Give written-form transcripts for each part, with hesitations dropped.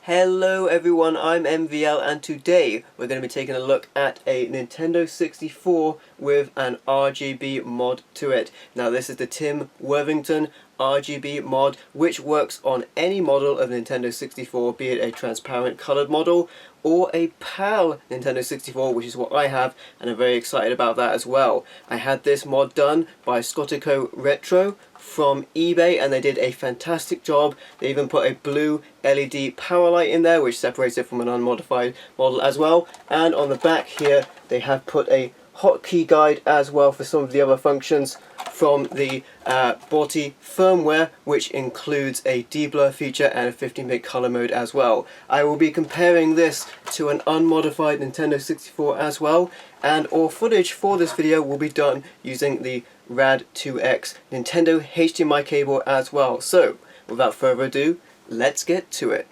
Hello everyone, I'm MVL and today we're going to be taking a look at a Nintendo 64 with an RGB mod to it. Now this is the Tim Worthington RGB mod, which works on any model of Nintendo 64, be it a transparent coloured model or a PAL Nintendo 64, which is what I have, and I'm very excited about that as well. I had this mod done by Scotico Retro from eBay and they did a fantastic job. They even put a blue LED power light in there which separates it from an unmodified model as well, and on the back here they have put a hotkey guide as well for some of the other functions from the Borti firmware, which includes a Deblur feature and a 15-bit color mode as well. I will be comparing this to an unmodified Nintendo 64 as well, and all footage for this video will be done using the RAD2X Nintendo HDMI cable as well. So, without further ado, let's get to it.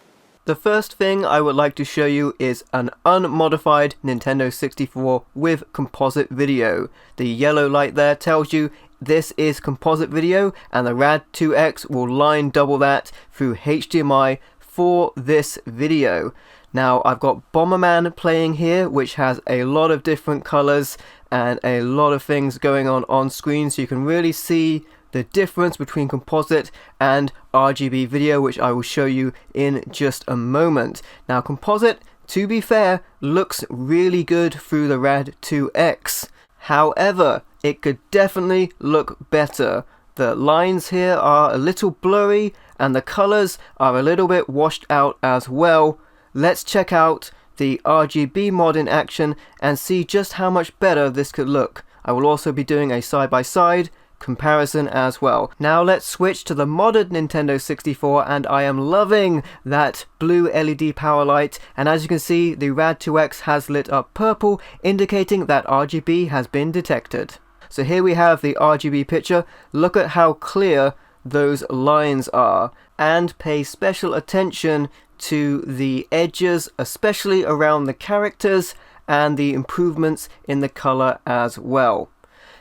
The first thing I would like to show you is an unmodified Nintendo 64 with composite video. The yellow light there tells you this is composite video, and the RAD2X will line double that through HDMI for this video. Now I've got Bomberman playing here, which has a lot of different colors and a lot of things going on screen, so you can really see the difference between composite and RGB video, which I will show you in just a moment. Now composite, to be fair, looks really good through the RAD2X. However, it could definitely look better. The lines here are a little blurry and the colors are a little bit washed out as well. Let's check out the RGB mod in action and see just how much better this could look. I will also be doing a side-by-side comparison as well. Now let's switch to the modded Nintendo 64, and I am loving that blue LED power light, and as you can see the RAD2X has lit up purple, indicating that RGB has been detected. So here we have the RGB picture. Look at how clear those lines are, and pay special attention to the edges, especially around the characters, and the improvements in the color as well.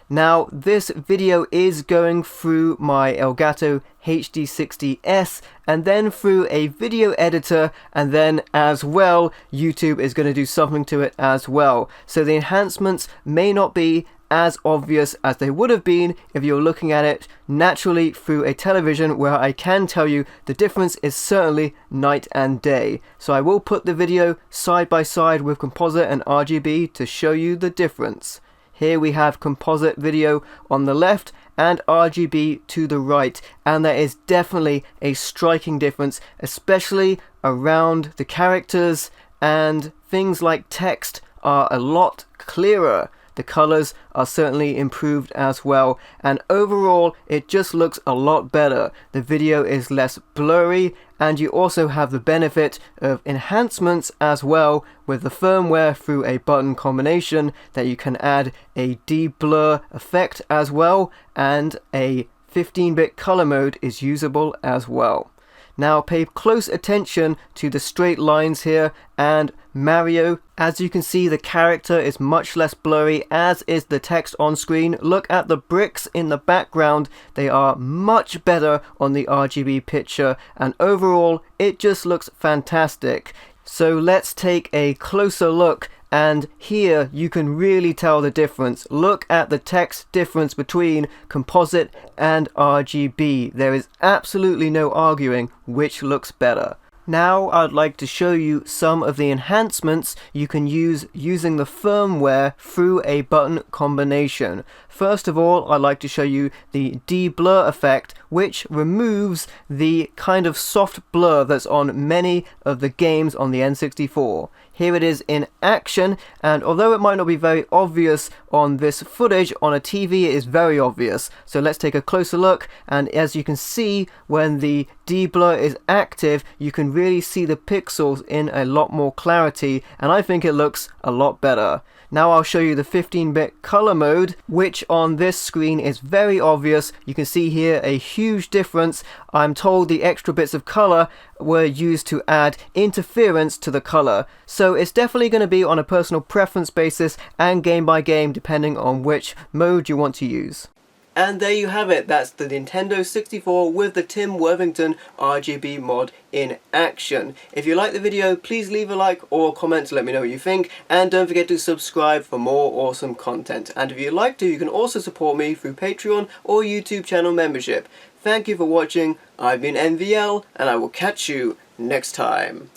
Now this video is going through my Elgato HD60S and then through a video editor, and then as well YouTube is going to do something to it as well. So the enhancements may not be as obvious as they would have been if you're looking at it naturally through a television, where I can tell you the difference is certainly night and day. So I will put the video side by side with composite and RGB to show you the difference. Here we have composite video on the left and RGB to the right, and there is definitely a striking difference, especially around the characters, and things like text are a lot clearer. The colors are certainly improved as well, and overall it just looks a lot better. The video is less blurry, and you also have the benefit of enhancements as well with the firmware through a button combination that you can add a deblur effect as well, and a 15-bit color mode is usable as well. Now pay close attention to the straight lines here, and Mario, as you can see the character is much less blurry, as is the text on screen. Look at the bricks in the background, they are much better on the RGB picture, and overall it just looks fantastic. So let's take a closer look, and here you can really tell the difference. Look at the text difference between composite and RGB. There is absolutely no arguing which looks better. Now I'd like to show you some of the enhancements you can use using the firmware through a button combination. First of all, I'd like to show you the deblur effect, which removes the kind of soft blur that's on many of the games on the N64. Here it is in action, and although it might not be very obvious on this footage, on a TV it is very obvious. So let's take a closer look, and as you can see, when the deblur is active, you can really see the pixels in a lot more clarity, and I think it looks a lot better. Now I'll show you the 15-bit color mode, which on this screen is very obvious. You can see here a huge difference. I'm told the extra bits of color were used to add interference to the color. So it's definitely going to be on a personal preference basis and game by game depending on which mode you want to use. And there you have it, that's the Nintendo 64 with the Tim Worthington RGB mod in action. If you like the video, please leave a like or a comment to let me know what you think, and don't forget to subscribe for more awesome content. And if you'd like to, you can also support me through Patreon or YouTube channel membership. Thank you for watching, I've been NVL, and I will catch you next time.